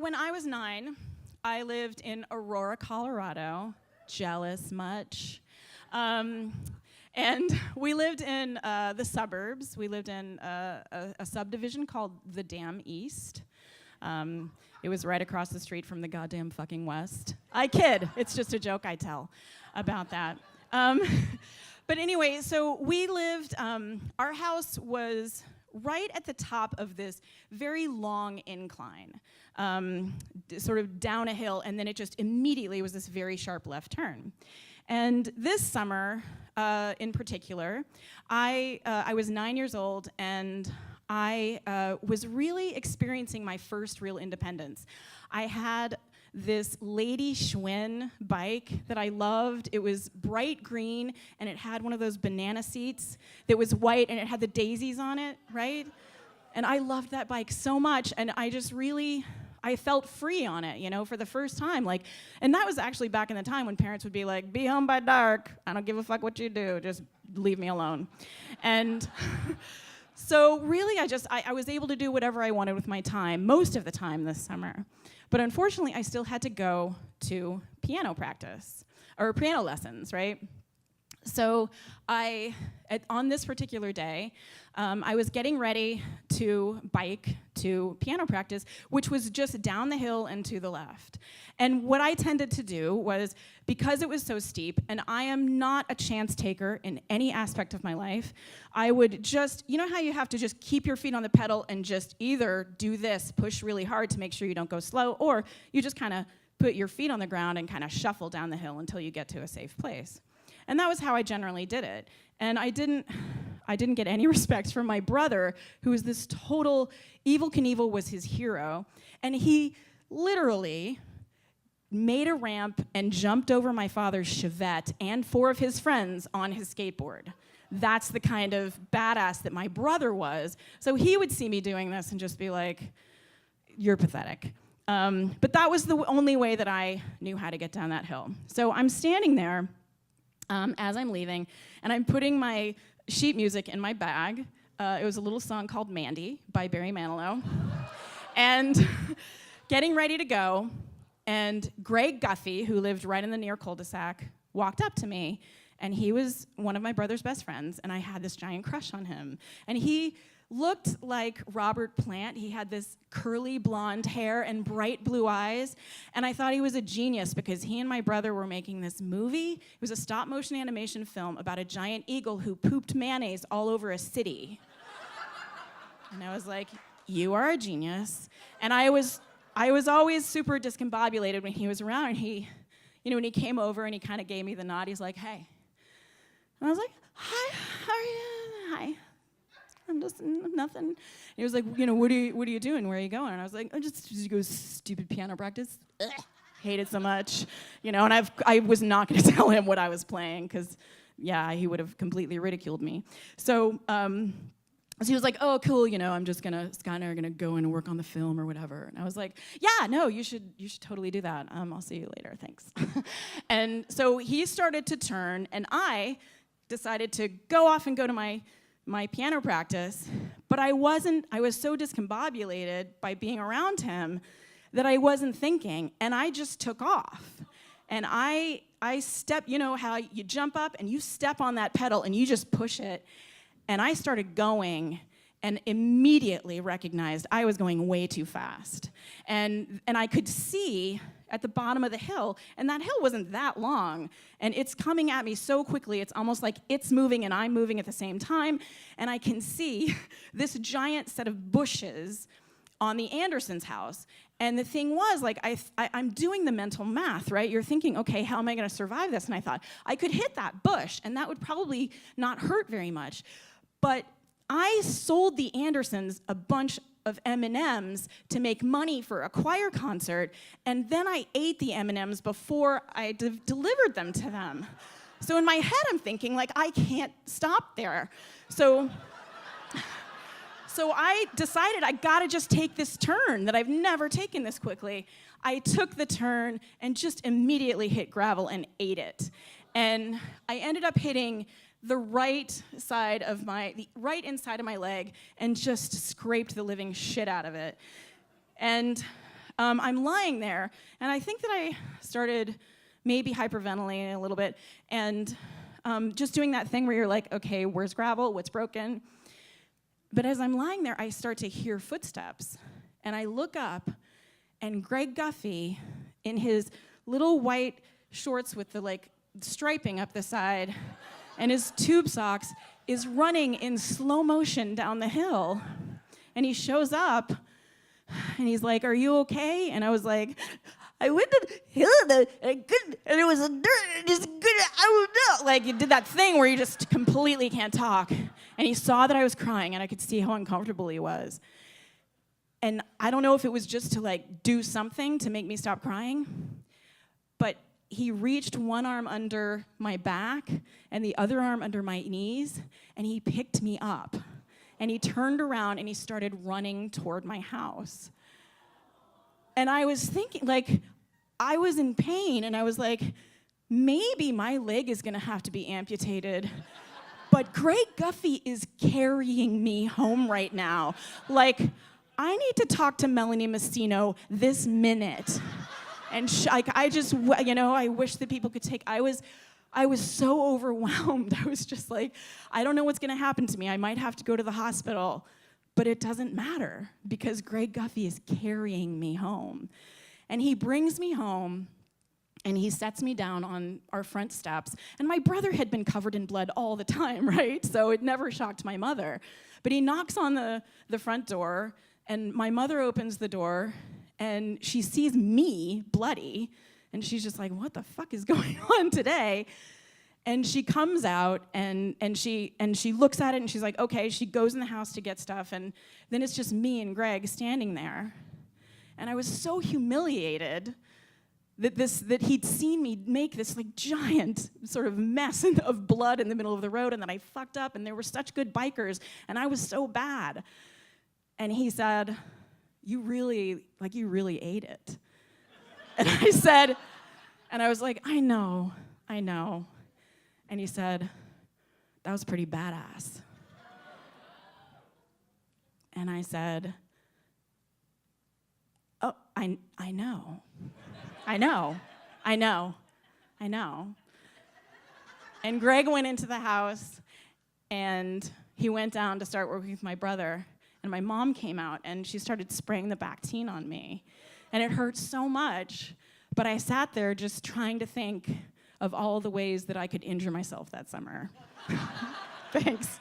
when I was 9, I lived in Aurora, Colorado. Jealous much. And we lived in the suburbs. We lived in a subdivision called the Dam East. It was right across the street from the goddamn fucking West. I kid. It's just a joke I tell about that. But anyway, so we lived, our house was right at the top of this very long incline, sort of down a hill, and then it just immediately was this very sharp left turn. And this summer, in particular, I was 9 years old, and I was really experiencing my first real independence. I had this Lady Schwinn bike that I loved. It was bright green, and it had one of those banana seats that was white, and it had the daisies on it, right? And I loved that bike so much, and I just really, I felt free on it, you know, for the first time. Like, and that was actually back in the time when parents would be like, be home by dark. I don't give a fuck what you do. Just leave me alone. And so really, I was able to do whatever I wanted with my time, most of the time this summer. But unfortunately, I still had to go to piano practice, or piano lessons, right? So on this particular day, I was getting ready to bike to piano practice, which was just down the hill and to the left. And what I tended to do was, because it was so steep, and I am not a chance taker in any aspect of my life, I would just, you know how you have to just keep your feet on the pedal and just either do this, push really hard to make sure you don't go slow, or you just kind of put your feet on the ground and kind of shuffle down the hill until you get to a safe place. And that was how I generally did it. And I didn't get any respect from my brother, who was this total, Evel Knievel was his hero. And he literally made a ramp and jumped over my father's Chevette and 4 of his friends on his skateboard. That's the kind of badass that my brother was. So he would see me doing this and just be like, you're pathetic. But that was the only way that I knew how to get down that hill. So I'm standing there as I'm leaving, and I'm putting my sheet music in my bag. It was a little song called Mandy by Barry Manilow. And getting ready to go, and Greg Guffey, who lived right in the near cul-de-sac, walked up to me, and he was one of my brother's best friends, and I had this giant crush on him. And he looked like Robert Plant. He had this curly blonde hair and bright blue eyes, and I thought he was a genius because he and my brother were making this movie. It was a stop-motion animation film about a giant eagle who pooped mayonnaise all over a city. And I was like, you are a genius. And I was always super discombobulated when he was around, and he, you know, when he came over and he kind of gave me the nod, he's like, hey. And I was like, hi, how are you? Hi. I'm just nothing. And he was like, you know, what are you doing? Where are you going? And I was like, I just go stupid piano practice. Ugh. Hate it so much, you know. And I was not going to tell him what I was playing because, yeah, he would have completely ridiculed me. So he was like, oh, cool, you know, Scott and I are gonna go in and work on the film or whatever. And I was like, yeah, no, you should totally do that. I'll see you later, thanks. And so he started to turn, and I decided to go off and go to my piano practice, but I was so discombobulated by being around him that I wasn't thinking, and I just took off. And I stepped, you know how you jump up and you step on that pedal and you just push it, and I started going and immediately recognized I was going way too fast. And I could see at the bottom of the hill, and that hill wasn't that long, and it's coming at me so quickly, it's almost like it's moving and I'm moving at the same time, and I can see this giant set of bushes on the Andersons' house. And the thing was, like, I'm doing the mental math, right? You're thinking, okay, how am I gonna survive this? And I thought, I could hit that bush, and that would probably not hurt very much. But I sold the Andersons a bunch of M&Ms to make money for a choir concert, and then I ate the M&Ms before I delivered them to them. So in my head, I'm thinking, like, I can't stop there. So I decided I gotta just take this turn that I've never taken this quickly. I took the turn and just immediately hit gravel and ate it. And I ended up hitting the right inside of my leg and just scraped the living shit out of it. And I'm lying there, and I think that I started maybe hyperventilating a little bit, and just doing that thing where you're like, okay, where's gravel? What's broken? But as I'm lying there, I start to hear footsteps, and I look up, and Greg Guffey, in his little white shorts with the striping up the side, and his tube socks, is running in slow motion down the hill. And he shows up, and he's like, "Are you okay?" And I was like, "I went to the hill, and it was a dirt, just good, I don't know." Like, you did that thing where you just completely can't talk. And he saw that I was crying, and I could see how uncomfortable he was. And I don't know if it was just to do something to make me stop crying, but he reached one arm under my back and the other arm under my knees, and he picked me up. And he turned around and he started running toward my house. And I was thinking, I was in pain, and I was like, maybe my leg is gonna have to be amputated. But Greg Guffey is carrying me home right now. I need to talk to Melanie Messino this minute. And I wish that people could take, I was so overwhelmed. I was just like, I don't know what's gonna happen to me. I might have to go to the hospital, but it doesn't matter because Greg Guffey is carrying me home. And he brings me home, and he sets me down on our front steps. And my brother had been covered in blood all the time, right? So it never shocked my mother. But he knocks on the front door, and my mother opens the door, and she sees me bloody, and she's just like, what the fuck is going on today? And she comes out, and she looks at it, and she's like, okay. She goes in the house to get stuff, and then it's just me and Greg standing there. And I was so humiliated that he'd seen me make this giant sort of mess of blood in the middle of the road, and that I fucked up, and they were such good bikers, and I was so bad. And he said, you really ate it. And I said, and I was like, I know. And he said, that was pretty badass. And I said, oh, I know. And Greg went into the house, and he went down to start working with my brother. And my mom came out, and she started spraying the Bactine on me. And it hurt so much, but I sat there just trying to think of all the ways that I could injure myself that summer. Thanks.